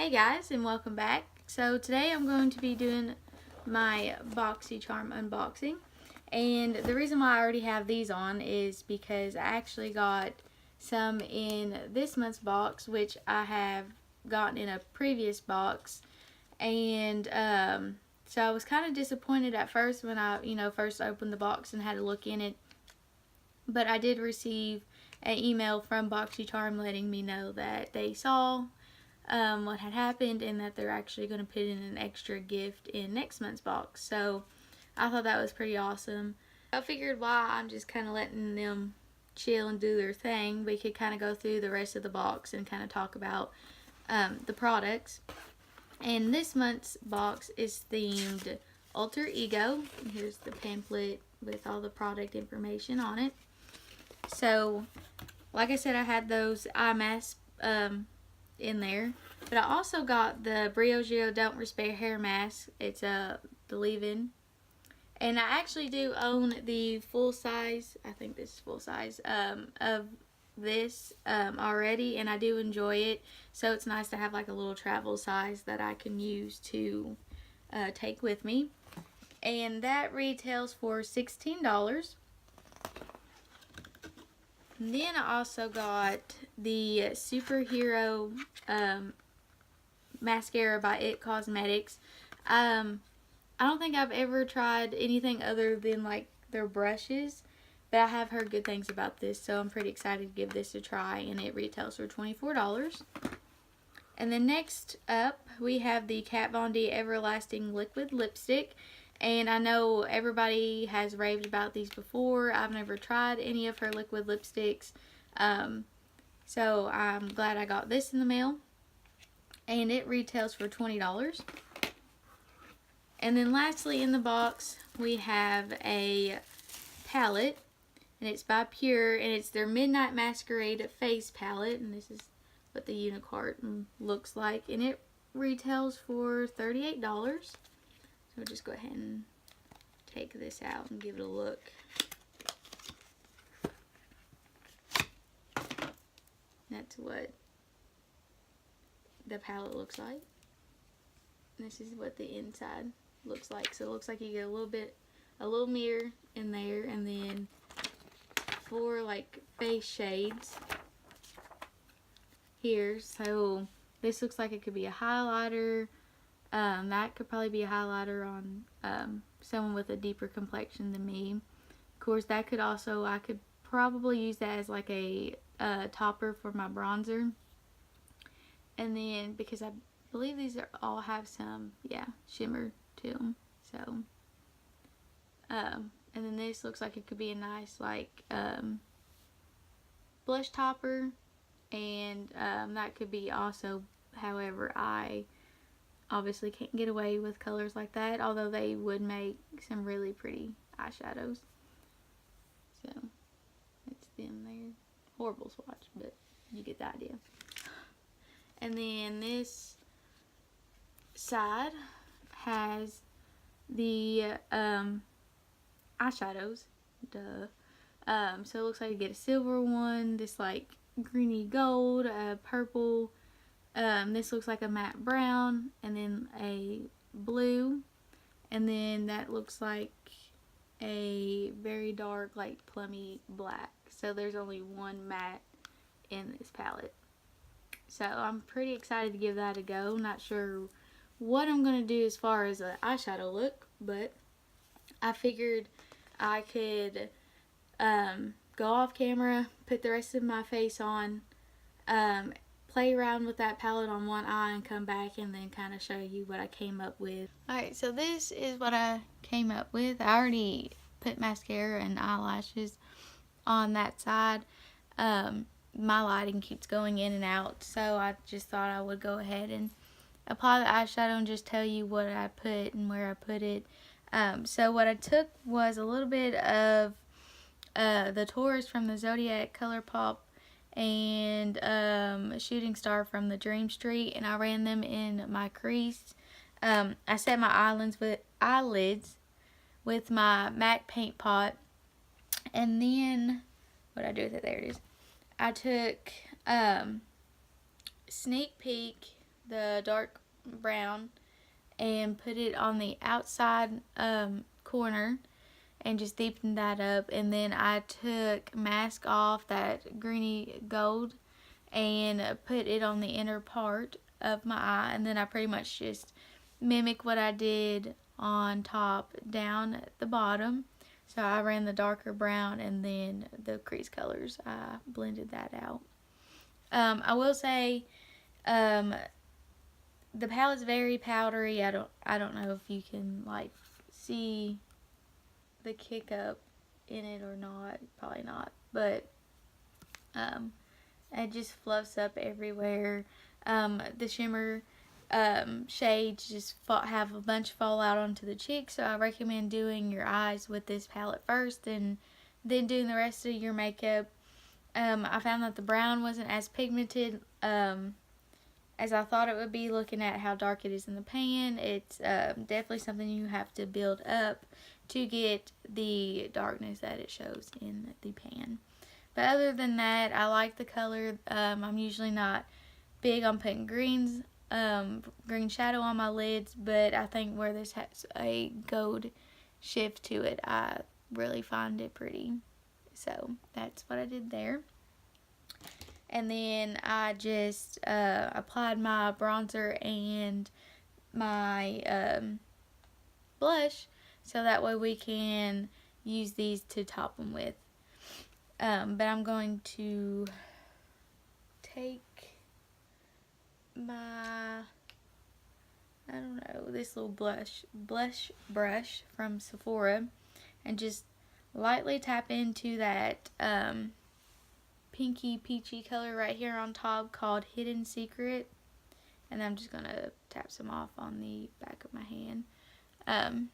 Hey guys, and welcome back. So today I'm going to be doing my Boxycharm unboxing, and the reason why I already have these on is because I actually got some in this month's box, which I have gotten in a previous box, and so I was kind of disappointed at first when I first opened the box and had a look in it, but I did receive an email from Boxycharm letting me know that they saw what had happened and that they're actually going to put in an extra gift in next month's box. So I thought that was pretty awesome. I figured while I'm just kind of letting them chill and do their thing, we could kind of go through the rest of the box and kind of talk about the products. And this month's box is themed Alter Ego. Here's the pamphlet with all the product information on it. So like I said, I had those eye masks in there, but I also got the Briogeo Don't Despair hair mask. It's the leave-in, and I actually do own the full size, I think this is full size, of this already, and I do enjoy it, so it's nice to have like a little travel size that I can use to take with me, and that retails for $16. And then I also got the Superhero Mascara by It Cosmetics. I don't think I've ever tried anything other than like their brushes, but I have heard good things about this, so I'm pretty excited to give this a try, and it retails for $24. And then next up, we have the Kat Von D Everlasting Liquid Lipstick. And I know everybody has raved about these before. I've never tried any of her liquid lipsticks. So I'm glad I got this in the mail. And it retails for $20. And then lastly in the box, we have a palette. And it's by Pure. And it's their Midnight Masquerade face palette. And this is what the unicorn looks like. And it retails for $38. So we'll just go ahead and take this out and give it a look. That's what the palette looks like. This is what the inside looks like. So it looks like you get a little mirror in there, and then 4 like face shades here. So this looks like it could be a highlighter. That could probably be a highlighter on someone with a deeper complexion than me. Of course, that could also, I could probably use that as like a topper for my bronzer. And then, because I believe these all have some, shimmer to them. So, and then this looks like it could be a nice like blush topper. And that could be also, however, I obviously can't get away with colors like that, although they would make some really pretty eyeshadows. So it's them there. Horrible swatch, but you get the idea. And then this side has the eyeshadows. Duh. So it looks like you get a silver one, this like greeny gold, purple. This looks like a matte brown, and then a blue, and then that looks like a very dark, like plummy black. So there's only one matte in this palette. So I'm pretty excited to give that a go. Not sure what I'm going to do as far as an eyeshadow look, but I figured I could go off camera, put the rest of my face on, play around with that palette on one eye, and come back and then kind of show you what I came up with. Alright, so this is what I came up with. I already put mascara and eyelashes on that side. My lighting keeps going in and out, so I just thought I would go ahead and apply the eyeshadow and just tell you what I put and where I put it. So what I took was a little bit of the Taurus from the Zodiac Color Pop and a Shooting Star from the Dream Street, and I ran them in my crease. I set my eyelids with my MAC paint pot, and then what I do with it, there it is. I took Sneak Peek the dark brown, and put it on the outside corner and just deepened that up. And then I took Mask Off, that greeny gold, and put it on the inner part of my eye. And then I pretty much just mimic what I did on top down at the bottom. So I ran the darker brown, and then the crease colors, I blended that out. I will say, the palette's very powdery. I don't know if you can like see the kick up in it or not. Probably not, but it just fluffs up everywhere. The shimmer shades just have a bunch fall out onto the cheeks, so I recommend doing your eyes with this palette first and then doing the rest of your makeup. I found that the brown wasn't as pigmented as I thought it would be, looking at how dark it is in the pan. It's definitely something you have to build up to get the darkness that it shows in the pan. But other than that, I like the color. I'm usually not big on putting green shadow on my lids, but I think where this has a gold shift to it, I really find it pretty. So that's what I did there. And then I just applied my bronzer and my blush, so that way we can use these to top them with. But I'm going to take my, I don't know, this little blush brush from Sephora and just lightly tap into that pinky peachy color right here on top called Hidden Secret. And I'm just going to tap some off on the back of my hand. And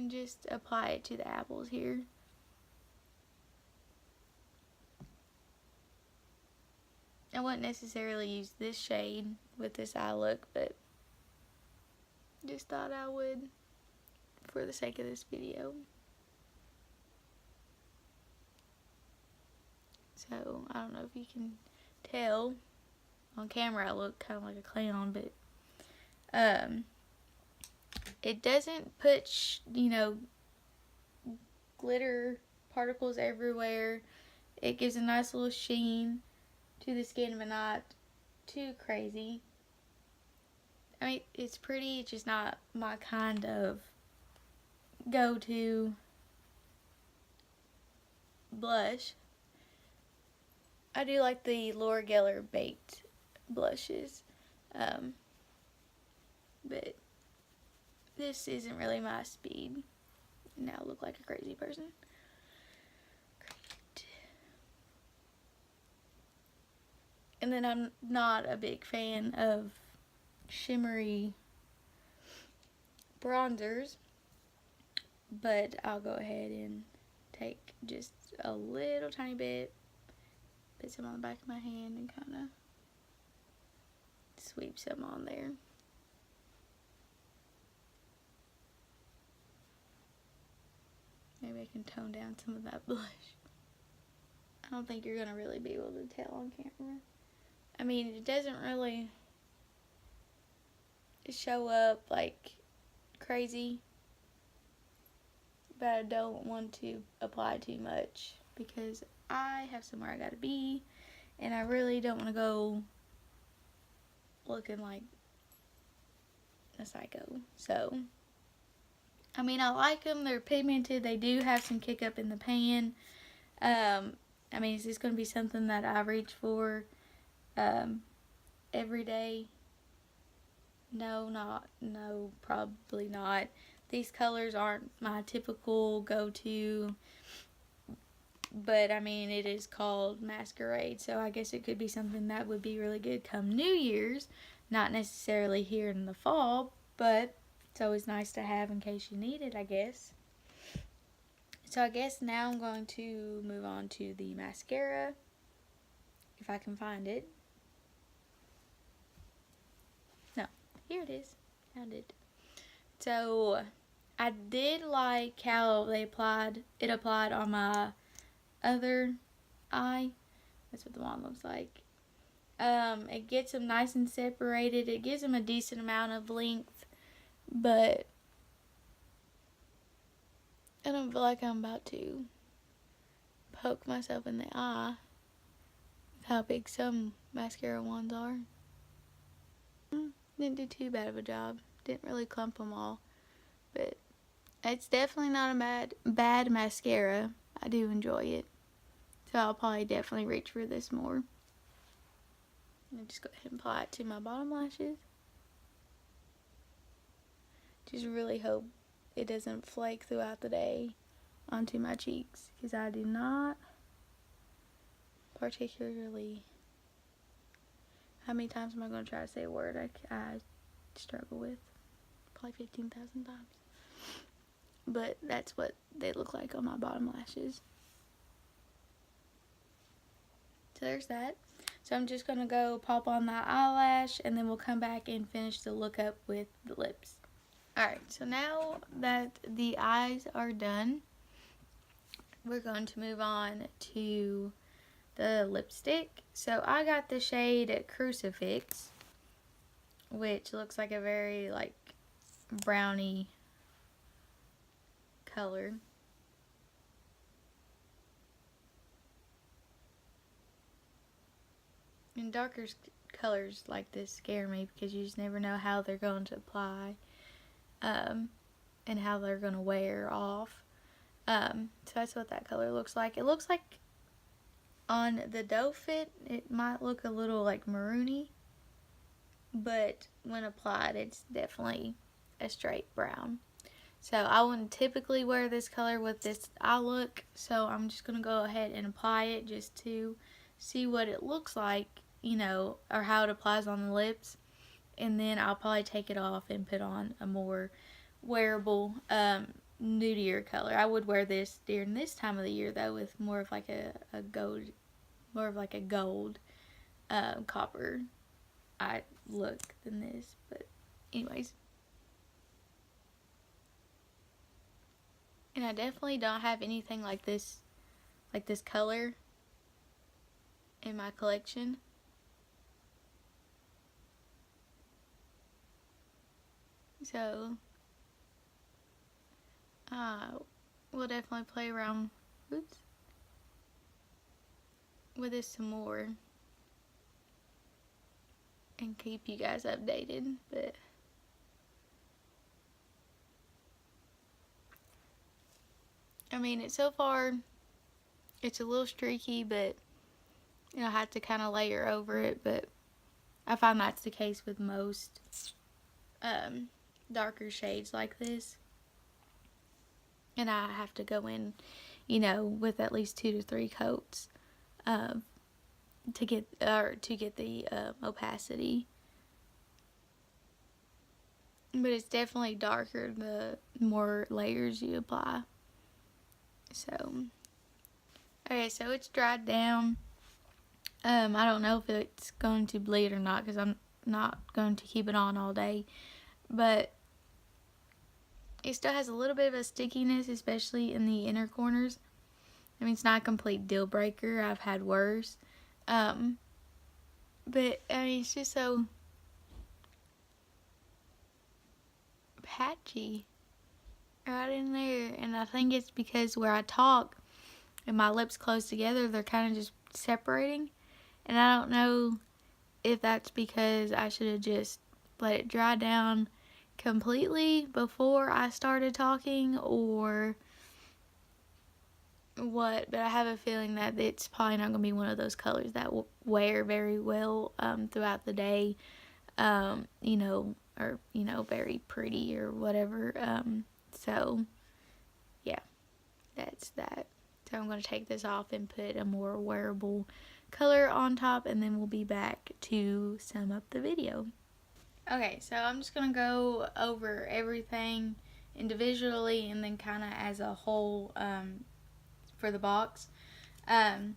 just apply it to the apples here. I wouldn't necessarily use this shade with this eye look, but just thought I would for the sake of this video. So, I don't know if you can tell. On camera I look kind of like a clown, but it doesn't put, glitter particles everywhere. It gives a nice little sheen to the skin, but not too crazy. I mean, it's pretty, it's just not my kind of go-to blush. I do like the Laura Geller baked blushes, but this isn't really my speed. Now I look like a crazy person. Great. And then I'm not a big fan of shimmery bronzers, but I'll go ahead and take just a little tiny bit, put some on the back of my hand, and kind of sweep some on there. Maybe I can tone down some of that blush. I don't think you're going to really be able to tell on camera. I mean, it doesn't really show up like crazy, but I don't want to apply too much because I have somewhere I gotta be, and I really don't want to go looking like a psycho. So, I mean, I like them. They're pigmented. They do have some kick up in the pan. I mean, is this going to be something that I reach for every day? No, probably not. These colors aren't my typical go-to, but I mean, it is called Masquerade, so I guess it could be something that would be really good come New Year's. Not necessarily here in the fall, but it's always nice to have in case you need it, I guess. So I guess now I'm going to move on to the mascara, if I can find it. No, here it is. Found it. So I did like how it applied on my other eye. That's what the one looks like. It gets them nice and separated. It gives them a decent amount of length, but I don't feel like I'm about to poke myself in the eye with how big some mascara ones are. Didn't do too bad of a job. Didn't really clump them all, but it's definitely not a bad mascara. I do enjoy it, so I'll probably definitely reach for this more. And just go ahead and apply it to my bottom lashes. Just really hope it doesn't flake throughout the day onto my cheeks, because I do not particularly. How many times am I going to try to say a word I struggle with? Probably 15,000 times. But that's what they look like on my bottom lashes. So there's that. So I'm just going to go pop on that eyelash, and then we'll come back and finish the look up with the lips. Alright, so now that the eyes are done, we're going to move on to the lipstick. So I got the shade Crucifix, which looks like a very like browny color. And darker colors like this scare me, because you just never know how they're going to apply and how they're going to wear off. So that's what that color looks like. It looks like on the doe fit it might look a little like maroony, but when applied it's definitely a straight brown. So I wouldn't typically wear this color with this eye look, so I'm just going to go ahead and apply it just to see what it looks like, you know, or how it applies on the lips. And then I'll probably take it off and put on a more wearable, nudier color. I would wear this during this time of the year though, with more of like a gold, copper eye look than this. But anyways. And I definitely don't have anything like this color in my collection. So we'll definitely play around with this some more and keep you guys updated. But I mean, so far it's a little streaky, but you know, I have to kind of layer over it. But I find that's the case with most darker shades like this, and I have to go in, you know, with at least 2 to 3 coats to get the opacity. But it's definitely darker the more layers you apply. So okay, so it's dried down. I don't know if it's going to bleed or not, because I'm not going to keep it on all day, but it still has a little bit of a stickiness, especially in the inner corners. I mean, it's not a complete deal breaker. I've had worse. But I mean, it's just so patchy right in there. And I think it's because where I talk and my lips close together, they're kind of just separating. And I don't know if that's because I should have just let it dry down completely before I started talking or what, but I have a feeling that it's probably not going to be one of those colors that will wear very well throughout the day, you know, or, you know, very pretty or whatever. So yeah, that's that. So I'm going to take this off and put a more wearable color on top, and then we'll be back to sum up the video. Okay, so I'm just going to go over everything individually and then kind of as a whole for the box. The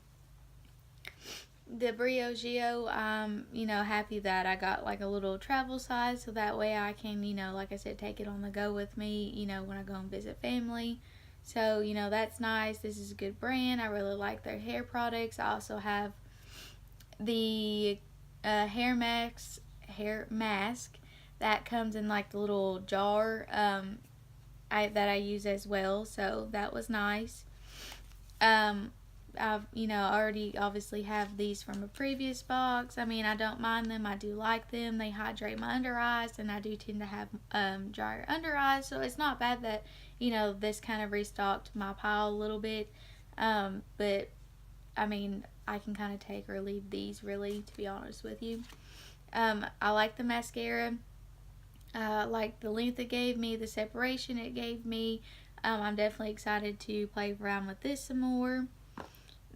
Briogeo, I'm, you know, happy that I got like a little travel size, so that way I can, you know, like I said, take it on the go with me, you know, when I go and visit family. So, you know, that's nice. This is a good brand. I really like their hair products. I also have the hair mask that comes in like the little jar that I use as well, so that was nice. I've already obviously have these from a previous box. I mean, I don't mind them. I do like them. They hydrate my under eyes, and I do tend to have drier under eyes, so it's not bad that this kind of restocked my pile a little bit. But I mean, I can kind of take or leave these, really, to be honest with you. I like the mascara. Like the length it gave me, the separation it gave me. I'm definitely excited to play around with this some more.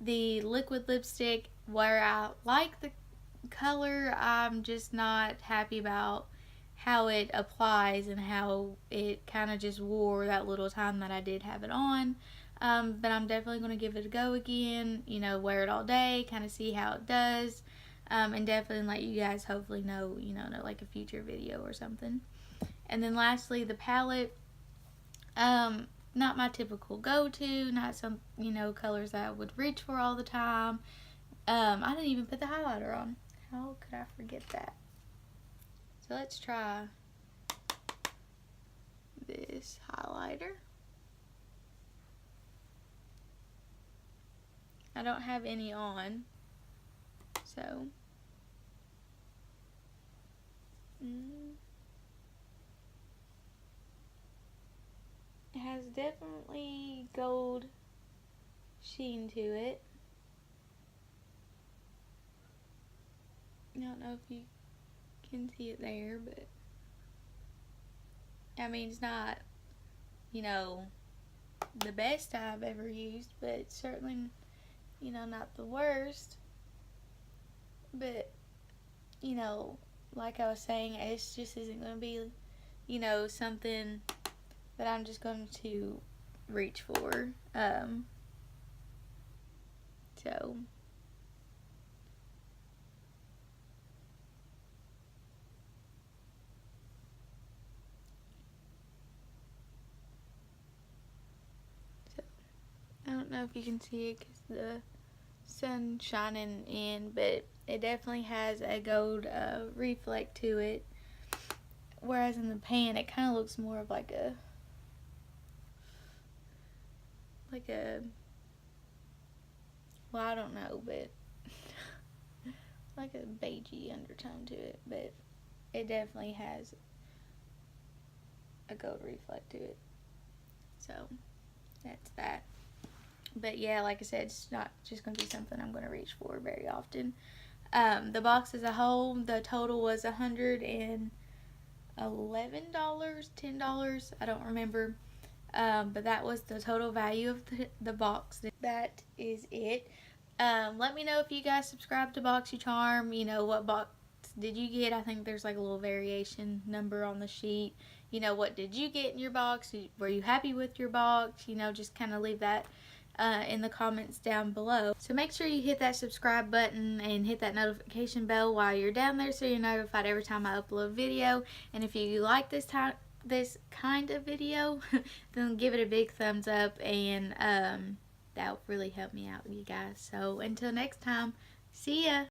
The liquid lipstick, where I like the color, I'm just not happy about how it applies and how it kind of just wore that little time that I did have it on. But I'm definitely going to give it a go again, wear it all day, kind of see how it does, and definitely let you guys hopefully know, like a future video or something. And then lastly, the palette, not my typical go-to, not some, colors that I would reach for all the time. I didn't even put the highlighter on. How could I forget that? So let's try this highlighter. I don't have any on, so it has definitely gold sheen to it. I don't know if you can see it there, but I mean, it's not, the best I've ever used, but it's certainly, not the worst. But, like I was saying, it just isn't going to be, something that I'm just going to reach for. So I don't know if you can see it because the sun's shining in, but it definitely has a gold reflect to it, whereas in the pan it kind of looks more of like a well, I don't know, but like a beigey undertone to it, but it definitely has a gold reflect to it. So that's that. But yeah, like I said, it's not just going to be something I'm going to reach for very often. The box as a whole, the total was $111, $10, I don't remember. But that was the total value of the box. That is it. Let me know if you guys subscribe to Boxycharm. What box did you get? I think there's like a little variation number on the sheet. What did you get in your box? Were you happy with your box? Just kind of leave that in the comments down below. So make sure you hit that subscribe button and hit that notification bell while you're down there so you're notified every time I upload a video. And if you like this kind of video, then give it a big thumbs up, and that will really help me out, you guys. So until next time, see ya!